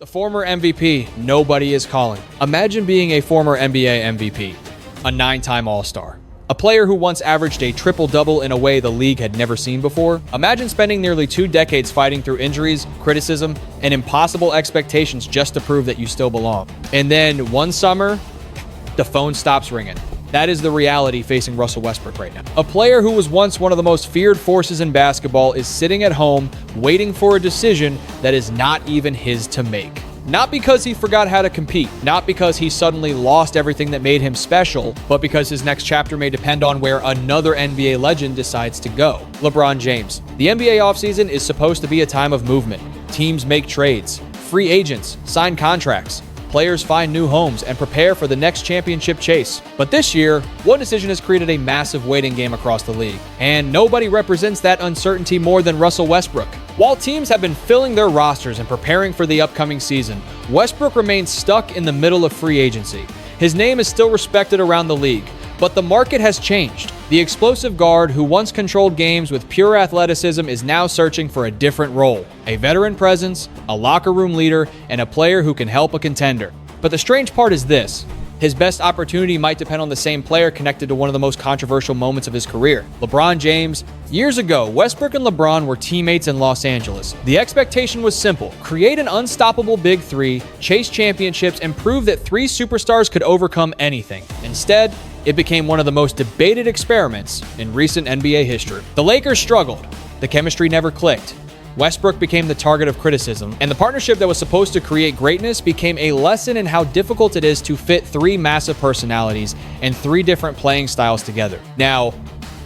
The former MVP, nobody is calling. Imagine being a former NBA MVP, a 9-time All-Star, a player who once averaged a triple-double in a way the league had never seen before. Imagine spending nearly 2 decades fighting through injuries, criticism, and impossible expectations just to prove that you still belong. And then one summer, the phone stops ringing. That is the reality facing Russell Westbrook right now. A player who was once one of the most feared forces in basketball is sitting at home waiting for a decision that is not even his to make. Not because he forgot how to compete, not because he suddenly lost everything that made him special, but because his next chapter may depend on where another NBA legend decides to go. LeBron James. The NBA offseason is supposed to be a time of movement. Teams make trades. Free agents sign contracts. Players find new homes and prepare for the next championship chase. But this year, one decision has created a massive waiting game across the league, and nobody represents that uncertainty more than Russell Westbrook. While teams have been filling their rosters and preparing for the upcoming season, Westbrook remains stuck in the middle of free agency. His name is still respected around the league, but the market has changed. The explosive guard who once controlled games with pure athleticism is now searching for a different role. A veteran presence, a locker room leader, and a player who can help a contender. But the strange part is this. His best opportunity might depend on the same player connected to one of the most controversial moments of his career. LeBron James. Years ago, Westbrook and LeBron were teammates in Los Angeles. The expectation was simple. Create an unstoppable big three, chase championships, and prove that 3 superstars could overcome anything. Instead, it became one of the most debated experiments in recent NBA history. The Lakers struggled. The chemistry never clicked. Westbrook became the target of criticism, and the partnership that was supposed to create greatness became a lesson in how difficult it is to fit 3 massive personalities and 3 different playing styles together. Now,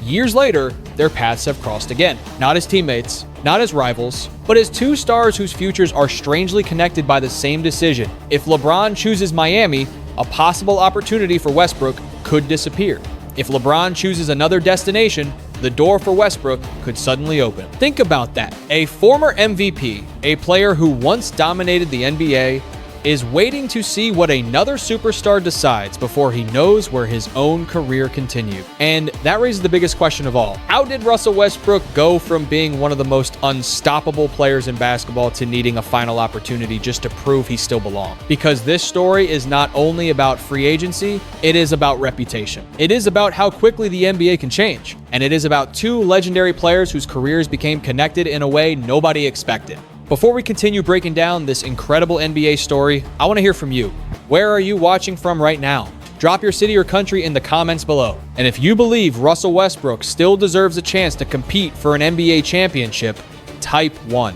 years later, their paths have crossed again. Not as teammates, not as rivals, but as 2 stars whose futures are strangely connected by the same decision. If LeBron chooses Miami, a possible opportunity for Westbrook could disappear. If LeBron chooses another destination, the door for Westbrook could suddenly open. Think about that. A former MVP, a player who once dominated the NBA, is waiting to see what another superstar decides before he knows where his own career continues. And that raises the biggest question of all. How did Russell Westbrook go from being one of the most unstoppable players in basketball to needing a final opportunity just to prove he still belongs? Because this story is not only about free agency, it is about reputation. It is about how quickly the NBA can change. And it is about 2 legendary players whose careers became connected in a way nobody expected. Before we continue breaking down this incredible NBA story, I want to hear from you. Where are you watching from right now? Drop your city or country in the comments below. And if you believe Russell Westbrook still deserves a chance to compete for an NBA championship, type 1.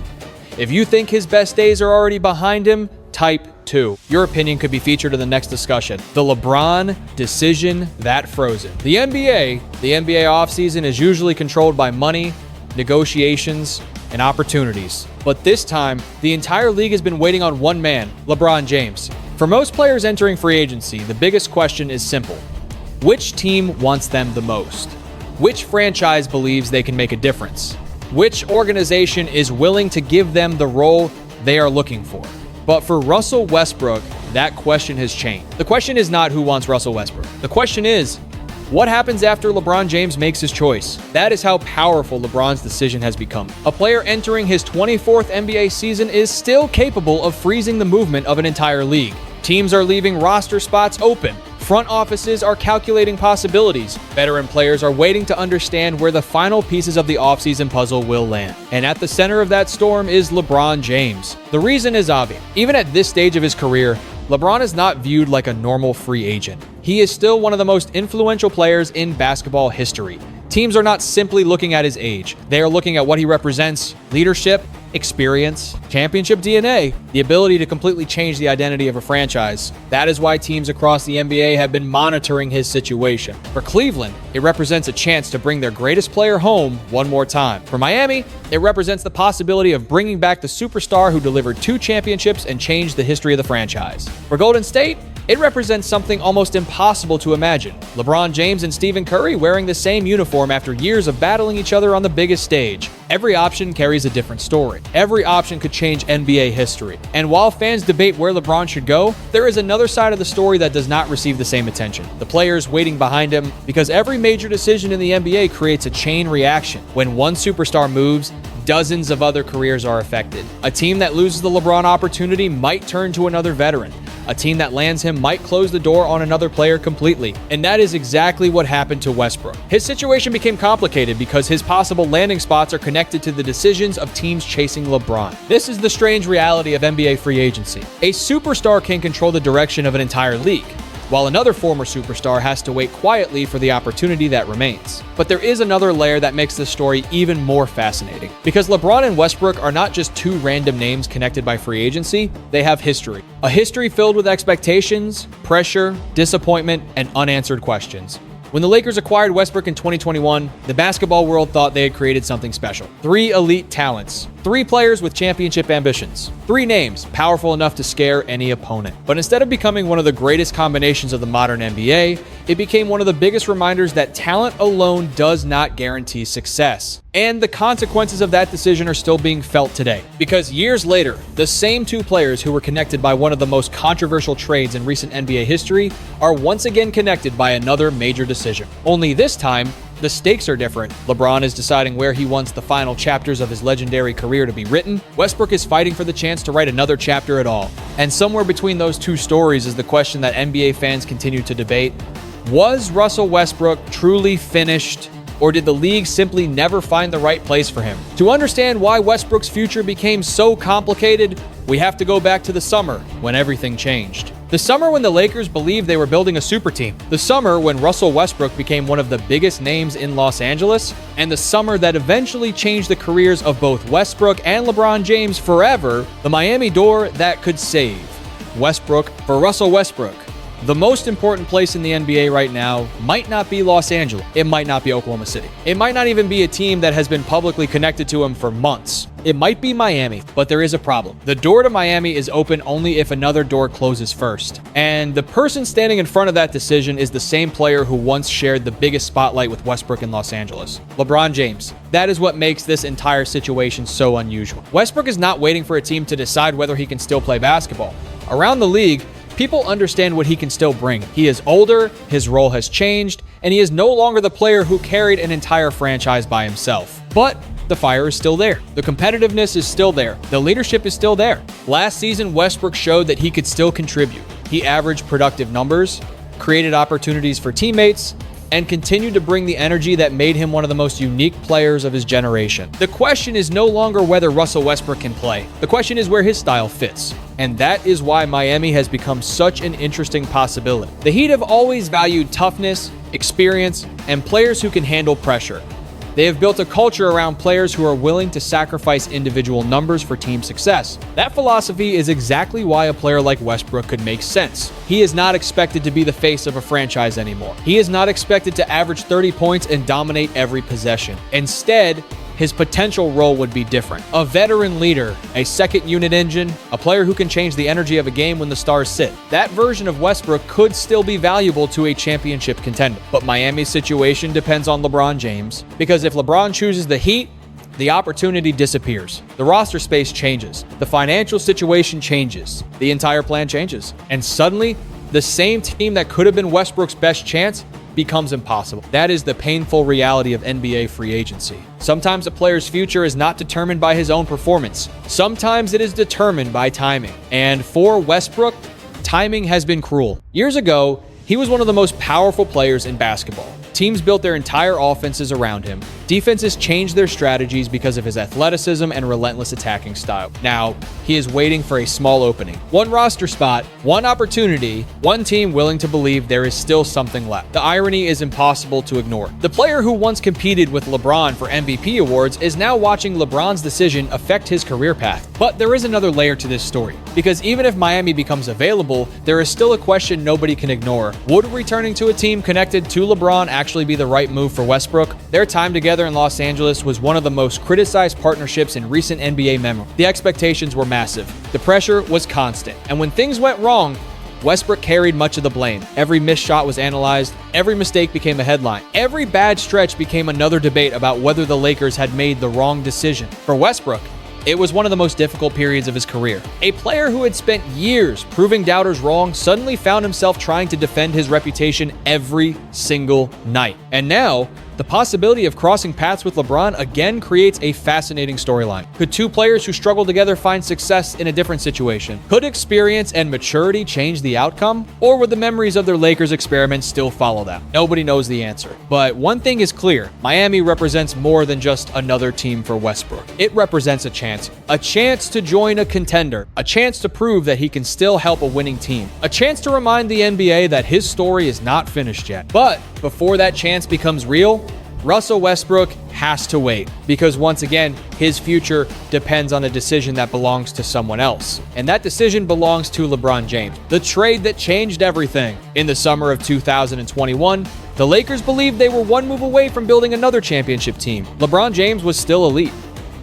If you think his best days are already behind him, type 2. Your opinion could be featured in the next discussion. The LeBron decision that frozen. The NBA offseason is usually controlled by money, negotiations, and opportunities. But this time, the entire league has been waiting on one man, LeBron James. For most players entering free agency, the biggest question is simple. Which team wants them the most? Which franchise believes they can make a difference? Which organization is willing to give them the role they are looking for? But for Russell Westbrook, that question has changed. The question is not who wants Russell Westbrook. The question is, what happens after LeBron James makes his choice? That is how powerful LeBron's decision has become. A player entering his 24th NBA season is still capable of freezing the movement of an entire league. Teams are leaving roster spots open. Front offices are calculating possibilities. Veteran players are waiting to understand where the final pieces of the offseason puzzle will land. And at the center of that storm is LeBron James. The reason is obvious. Even at this stage of his career, LeBron is not viewed like a normal free agent. He is still one of the most influential players in basketball history. Teams are not simply looking at his age. They are looking at what he represents: leadership, experience, championship DNA, the ability to completely change the identity of a franchise. That is why teams across the NBA have been monitoring his situation. For Cleveland, it represents a chance to bring their greatest player home one more time. For Miami, it represents the possibility of bringing back the superstar who delivered 2 championships and changed the history of the franchise. For Golden State, it represents something almost impossible to imagine. LeBron James and Stephen Curry wearing the same uniform after years of battling each other on the biggest stage. Every option carries a different story. Every option could change NBA history. And while fans debate where LeBron should go, there is another side of the story that does not receive the same attention. The players waiting behind him, because every major decision in the NBA creates a chain reaction. When one superstar moves, dozens of other careers are affected. A team that loses the LeBron opportunity might turn to another veteran. A team that lands him might close the door on another player completely. And that is exactly what happened to Westbrook. His situation became complicated because his possible landing spots are connected to the decisions of teams chasing LeBron. This is the strange reality of NBA free agency. A superstar can control the direction of an entire league, while another former superstar has to wait quietly for the opportunity that remains. But there is another layer that makes this story even more fascinating. Because LeBron and Westbrook are not just two random names connected by free agency, they have history. A history filled with expectations, pressure, disappointment, and unanswered questions. When the Lakers acquired Westbrook in 2021, the basketball world thought they had created something special. 3 elite talents, 3 players with championship ambitions, 3 names powerful enough to scare any opponent. But instead of becoming one of the greatest combinations of the modern NBA, it became one of the biggest reminders that talent alone does not guarantee success. And the consequences of that decision are still being felt today. Because years later, the same 2 players who were connected by one of the most controversial trades in recent NBA history are once again connected by another major decision. Only this time, the stakes are different. LeBron is deciding where he wants the final chapters of his legendary career to be written. Westbrook is fighting for the chance to write another chapter at all. And somewhere between those 2 stories is the question that NBA fans continue to debate. Was Russell Westbrook truly finished, or did the league simply never find the right place for him? To understand why Westbrook's future became so complicated, we have to go back to the summer when everything changed. The summer when the Lakers believed they were building a super team. The summer when Russell Westbrook became one of the biggest names in Los Angeles. And the summer that eventually changed the careers of both Westbrook and LeBron James forever. The Miami door that could save Westbrook. For Russell Westbrook, the most important place in the NBA right now might not be Los Angeles. It might not be Oklahoma City. It might not even be a team that has been publicly connected to him for months. It might be Miami, but there is a problem. The door to Miami is open only if another door closes first. And the person standing in front of that decision is the same player who once shared the biggest spotlight with Westbrook in Los Angeles, LeBron James. That is what makes this entire situation so unusual. Westbrook is not waiting for a team to decide whether he can still play basketball. Around the league, people understand what he can still bring. He is older, his role has changed, and he is no longer the player who carried an entire franchise by himself. But the fire is still there. The competitiveness is still there. The leadership is still there. Last season, Westbrook showed that he could still contribute. He averaged productive numbers, created opportunities for teammates, and continued to bring the energy that made him one of the most unique players of his generation. The question is no longer whether Russell Westbrook can play. The question is where his style fits. And that is why Miami has become such an interesting possibility. The Heat have always valued toughness, experience, and players who can handle pressure. They have built a culture around players who are willing to sacrifice individual numbers for team success. That philosophy is exactly why a player like Westbrook could make sense. He is not expected to be the face of a franchise anymore. He is not expected to average 30 points and dominate every possession. Instead, his potential role would be different. A veteran leader, a second unit engine, a player who can change the energy of a game when the stars sit. That version of Westbrook could still be valuable to a championship contender. But Miami's situation depends on LeBron James, because if LeBron chooses the Heat, the opportunity disappears. The roster space changes. The financial situation changes. The entire plan changes. And suddenly, the same team that could have been Westbrook's best chance becomes impossible. That is the painful reality of NBA free agency. Sometimes a player's future is not determined by his own performance. Sometimes it is determined by timing. And for Westbrook, timing has been cruel. Years ago, he was one of the most powerful players in basketball. Teams built their entire offenses around him. Defenses changed their strategies because of his athleticism and relentless attacking style. Now, he is waiting for a small opening. One roster spot, one opportunity, one team willing to believe there is still something left. The irony is impossible to ignore. The player who once competed with LeBron for MVP awards is now watching LeBron's decision affect his career path. But there is another layer to this story, because even if Miami becomes available, there is still a question nobody can ignore. Would returning to a team connected to LeBron actually be the right move for Westbrook? Their time together in Los Angeles was one of the most criticized partnerships in recent NBA memory. The expectations were massive. The pressure was constant. And when things went wrong, Westbrook carried much of the blame. Every missed shot was analyzed. Every mistake became a headline. Every bad stretch became another debate about whether the Lakers had made the wrong decision. For Westbrook, it was one of the most difficult periods of his career. A player who had spent years proving doubters wrong suddenly found himself trying to defend his reputation every single night. And now, the The possibility of crossing paths with LeBron again creates a fascinating storyline. Could two players who struggle together find success in a different situation? Could experience and maturity change the outcome? Or would the memories of their Lakers experiment still follow them? Nobody knows the answer. But one thing is clear, Miami represents more than just another team for Westbrook. It represents a chance to join a contender, a chance to prove that he can still help a winning team, a chance to remind the NBA that his story is not finished yet. But before that chance becomes real, Russell Westbrook has to wait, because once again, his future depends on a decision that belongs to someone else. And that decision belongs to LeBron James. The trade that changed everything. In the summer of 2021, the Lakers believed they were one move away from building another championship team. LeBron James was still elite.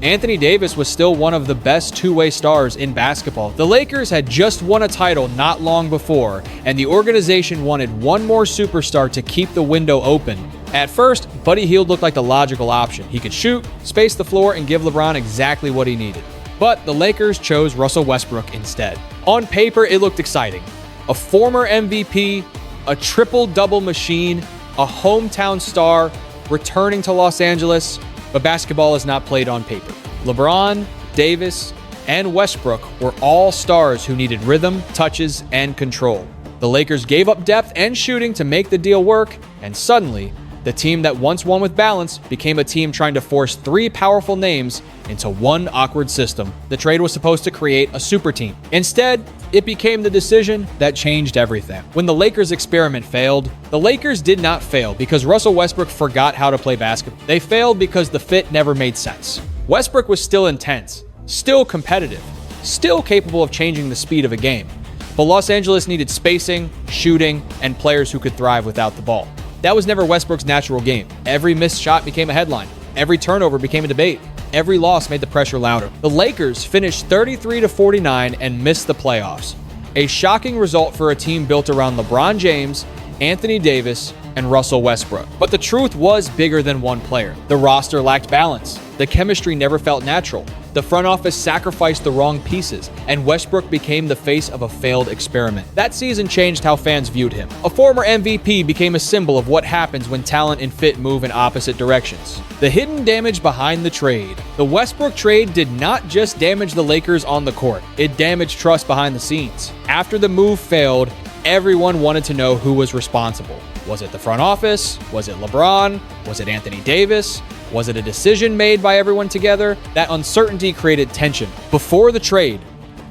Anthony Davis was still one of the best two-way stars in basketball. The Lakers had just won a title not long before, and the organization wanted one more superstar to keep the window open. At first, Buddy Hield looked like the logical option. He could shoot, space the floor, and give LeBron exactly what he needed. But the Lakers chose Russell Westbrook instead. On paper, it looked exciting. A former MVP, a triple-double machine, a hometown star, returning to Los Angeles, but basketball is not played on paper. LeBron, Davis, and Westbrook were all stars who needed rhythm, touches, and control. The Lakers gave up depth and shooting to make the deal work, and suddenly, the team that once won with balance became a team trying to force three powerful names into one awkward system. The trade was supposed to create a super team. Instead, it became the decision that changed everything. When the Lakers experiment failed, the Lakers did not fail because Russell Westbrook forgot how to play basketball. They failed because the fit never made sense. Westbrook was still intense, still competitive, still capable of changing the speed of a game. But Los Angeles needed spacing, shooting, and players who could thrive without the ball. That was never Westbrook's natural game. Every missed shot became a headline. Every turnover became a debate. Every loss made the pressure louder. The Lakers finished 33-49 and missed the playoffs. A shocking result for a team built around LeBron James, Anthony Davis, and Russell Westbrook. But the truth was bigger than one player. The roster lacked balance. The chemistry never felt natural. The front office sacrificed the wrong pieces, and Westbrook became the face of a failed experiment. That season changed how fans viewed him. A former MVP became a symbol of what happens when talent and fit move in opposite directions. The hidden damage behind the trade. The Westbrook trade did not just damage the Lakers on the court, it damaged trust behind the scenes. After the move failed, everyone wanted to know who was responsible. Was it the front office? Was it LeBron? Was it Anthony Davis? Was it a decision made by everyone together? That uncertainty created tension. Before the trade,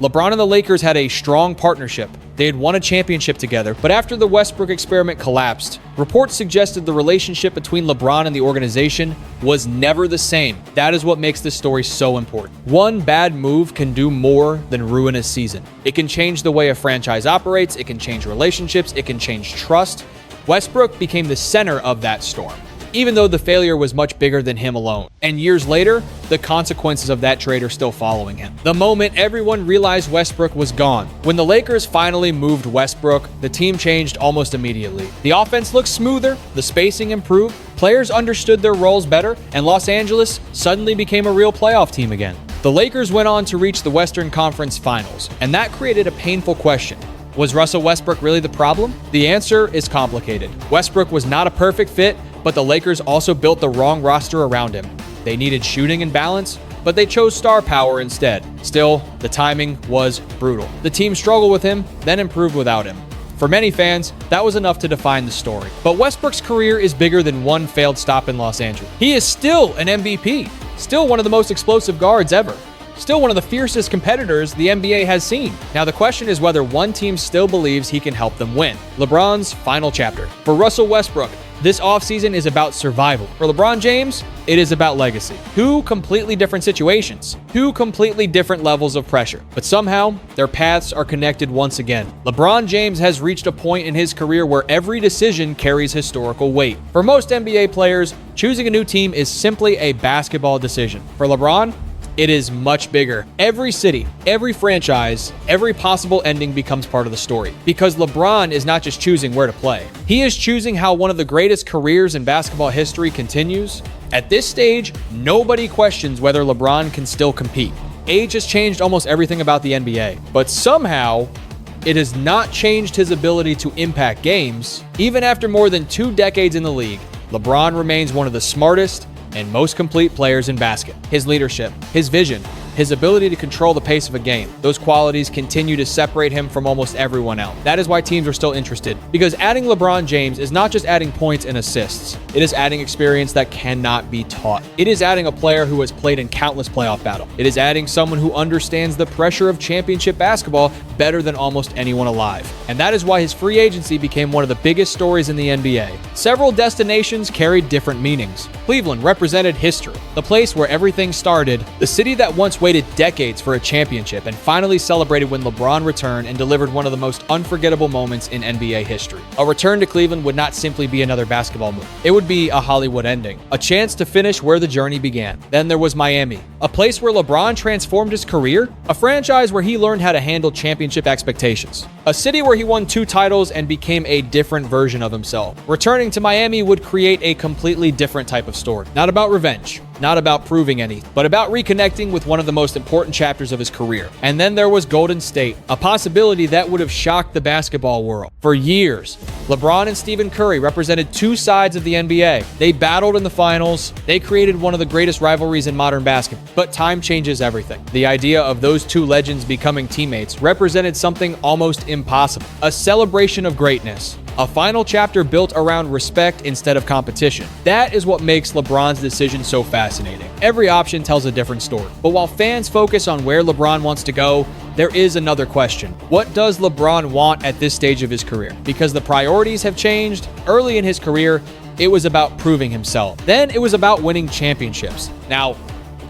LeBron and the Lakers had a strong partnership. They had won a championship together, but after the Westbrook experiment collapsed, reports suggested the relationship between LeBron and the organization was never the same. That is what makes this story so important. One bad move can do more than ruin a season. It can change the way a franchise operates, it can change relationships, it can change trust. Westbrook became the center of that storm, even though the failure was much bigger than him alone. And years later, the consequences of that trade are still following him. The moment everyone realized Westbrook was gone. When the Lakers finally moved Westbrook, the team changed almost immediately. The offense looked smoother, the spacing improved, players understood their roles better, and Los Angeles suddenly became a real playoff team again. The Lakers went on to reach the Western Conference Finals, and that created a painful question. Was Russell Westbrook really the problem? The answer is complicated. Westbrook was not a perfect fit, but the Lakers also built the wrong roster around him. They needed shooting and balance, but they chose star power instead. Still, the timing was brutal. The team struggled with him, then improved without him. For many fans, that was enough to define the story. But Westbrook's career is bigger than one failed stop in Los Angeles. He is still an MVP, still one of the most explosive guards ever, still one of the fiercest competitors the NBA has seen. Now the question is whether one team still believes he can help them win. LeBron's final chapter. For Russell Westbrook, this offseason is about survival. For LeBron James, it is about legacy. Two completely different situations, two completely different levels of pressure, but somehow their paths are connected once again. LeBron James has reached a point in his career where every decision carries historical weight. For most NBA players, choosing a new team is simply a basketball decision. For LeBron, it is much bigger. Every city, every franchise, every possible ending becomes part of the story. Because LeBron is not just choosing where to play. He is choosing how one of the greatest careers in basketball history continues. At this stage, nobody questions whether LeBron can still compete. Age has changed almost everything about the NBA. But somehow, it has not changed his ability to impact games. Even after more than 2 decades in the league, LeBron remains one of the smartest and most complete players in basket. His leadership, his vision, his ability to control the pace of a game, those qualities continue to separate him from almost everyone else. That is why teams are still interested, because adding LeBron James is not just adding points and assists. It is adding experience that cannot be taught. It is adding a player who has played in countless playoff battles. It is adding someone who understands the pressure of championship basketball better than almost anyone alive. And that is why his free agency became one of the biggest stories in the NBA. Several destinations carried different meanings. Cleveland represented history, the place where everything started, the city that once waited decades for a championship and finally celebrated when LeBron returned and delivered one of the most unforgettable moments in NBA history. A return to Cleveland would not simply be another basketball move. It would be a Hollywood ending, a chance to finish where the journey began. Then there was Miami, a place where LeBron transformed his career, a franchise where he learned how to handle championship expectations, a city where he won 2 titles and became a different version of himself. Returning to Miami would create a completely different type of story. Not about revenge, not about proving anything, but about reconnecting with one of the most important chapters of his career. And then there was Golden State, a possibility that would have shocked the basketball world. For years, LeBron and Stephen Curry represented 2 sides of the NBA. They battled in the finals. They created one of the greatest rivalries in modern basketball. But time changes everything. The idea of those 2 legends becoming teammates represented something almost impossible. A celebration of greatness. A final chapter built around respect instead of competition. That is what makes LeBron's decision so fascinating. Every option tells a different story. But while fans focus on where LeBron wants to go, there is another question. What does LeBron want at this stage of his career? Because the priorities have changed. Early in his career, it was about proving himself. Then it was about winning championships. Now,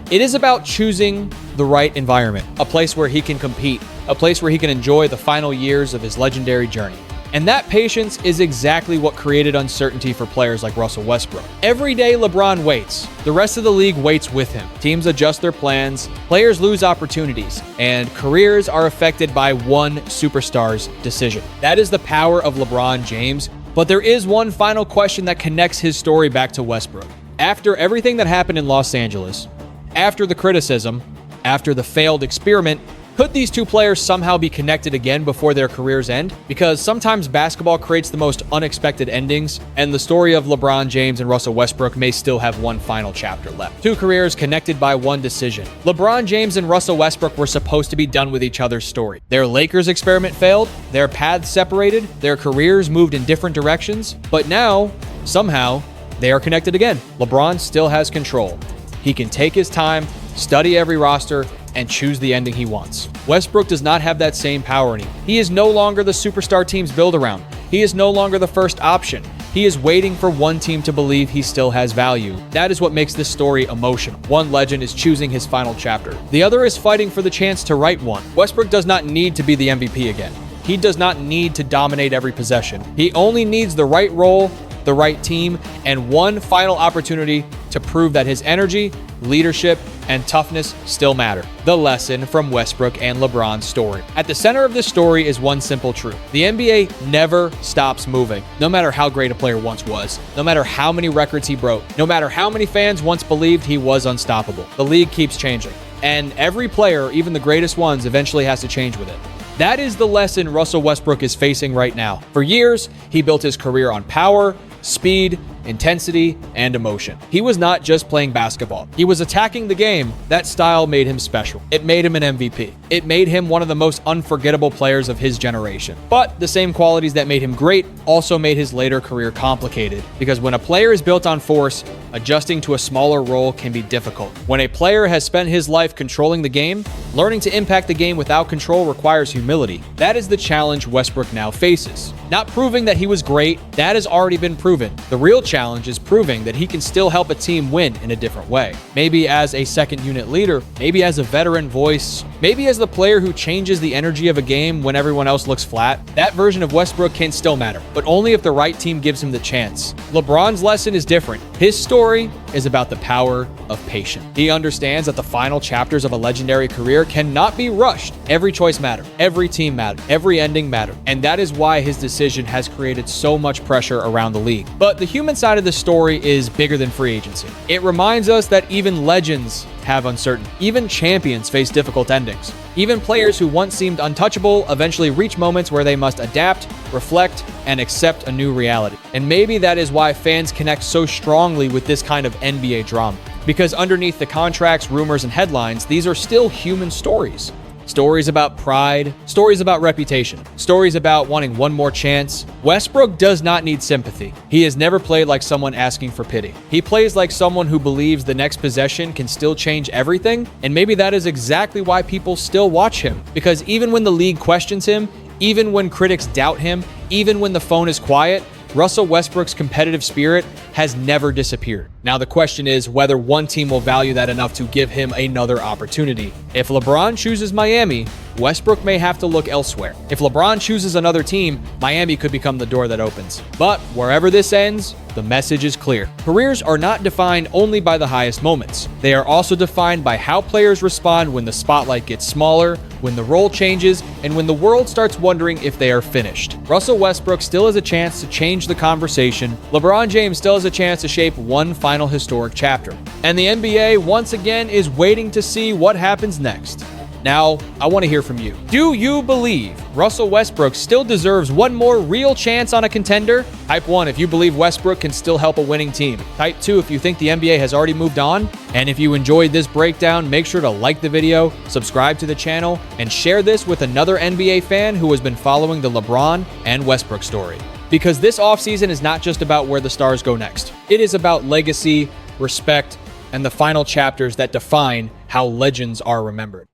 it is about choosing the right environment, a place where he can compete, a place where he can enjoy the final years of his legendary journey. And that patience is exactly what created uncertainty for players like Russell Westbrook. Every day LeBron waits. The rest of the league waits with him. Teams adjust their plans, players lose opportunities, and careers are affected by one superstar's decision. That is the power of LeBron James. But there is one final question that connects his story back to Westbrook. After everything that happened in Los Angeles, after the criticism, after the failed experiment, could these 2 players somehow be connected again before their careers end? Because sometimes basketball creates the most unexpected endings, and the story of LeBron James and Russell Westbrook may still have one final chapter left. 2 careers connected by one decision. LeBron James and Russell Westbrook were supposed to be done with each other's story. Their Lakers experiment failed, their paths separated, their careers moved in different directions, but now, somehow, they are connected again. LeBron still has control. He can take his time, study every roster, and choose the ending he wants. Westbrook does not have that same power anymore. He is no longer the superstar teams build around. He is no longer the first option. He is waiting for one team to believe he still has value. That is what makes this story emotional. One legend is choosing his final chapter. The other is fighting for the chance to write one. Westbrook does not need to be the MVP again. He does not need to dominate every possession. He only needs the right role, the right team, and one final opportunity to prove that his energy, leadership, and toughness still matter. The lesson from Westbrook and LeBron's story. At the center of this story is one simple truth. The NBA never stops moving, no matter how great a player once was, no matter how many records he broke, no matter how many fans once believed he was unstoppable. The league keeps changing, and every player, even the greatest ones, eventually has to change with it. That is the lesson Russell Westbrook is facing right now. For years, he built his career on power, speed, intensity, and emotion. He was not just playing basketball. He was attacking the game. That style made him special. It made him an MVP. It made him one of the most unforgettable players of his generation. But the same qualities that made him great also made his later career complicated, because when a player is built on force, adjusting to a smaller role can be difficult. When a player has spent his life controlling the game, learning to impact the game without control requires humility. That is the challenge Westbrook now faces. Not proving that he was great, that has already been proven. The real challenge is proving that he can still help a team win in a different way. Maybe as a second unit leader, maybe as a veteran voice, maybe as the player who changes the energy of a game when everyone else looks flat. That version of Westbrook can still matter, but only if the right team gives him the chance. LeBron's lesson is different. His story is about the power of patience. He understands that the final chapters of a legendary career cannot be rushed. Every choice mattered, every team mattered, every ending mattered, and that is why his decision has created so much pressure around the league. But the human side of the story is bigger than free agency. It reminds us that even legends have uncertainty. Even champions face difficult endings. Even players who once seemed untouchable eventually reach moments where they must adapt, reflect, and accept a new reality. And maybe that is why fans connect so strongly with this kind of NBA drama. Because underneath the contracts, rumors, and headlines, these are still human stories. Stories about pride, stories about reputation, stories about wanting one more chance. Westbrook does not need sympathy. He has never played like someone asking for pity. He plays like someone who believes the next possession can still change everything, and maybe that is exactly why people still watch him. Because even when the league questions him, even when critics doubt him, even when the phone is quiet, Russell Westbrook's competitive spirit has never disappeared. Now the question is whether one team will value that enough to give him another opportunity. If LeBron chooses Miami, Westbrook may have to look elsewhere. If LeBron chooses another team, Miami could become the door that opens. But wherever this ends, the message is clear. Careers are not defined only by the highest moments. They are also defined by how players respond when the spotlight gets smaller, when the role changes, and when the world starts wondering if they are finished. Russell Westbrook still has a chance to change the conversation. LeBron James still has a chance to shape one final historic chapter. And the NBA, once again, is waiting to see what happens next. Now, I want to hear from you. Do you believe Russell Westbrook still deserves one more real chance on a contender? Type 1 if you believe Westbrook can still help a winning team. Type 2 if you think the NBA has already moved on. And if you enjoyed this breakdown, make sure to like the video, subscribe to the channel, and share this with another NBA fan who has been following the LeBron and Westbrook story. Because this offseason is not just about where the stars go next. It is about legacy, respect, and the final chapters that define how legends are remembered.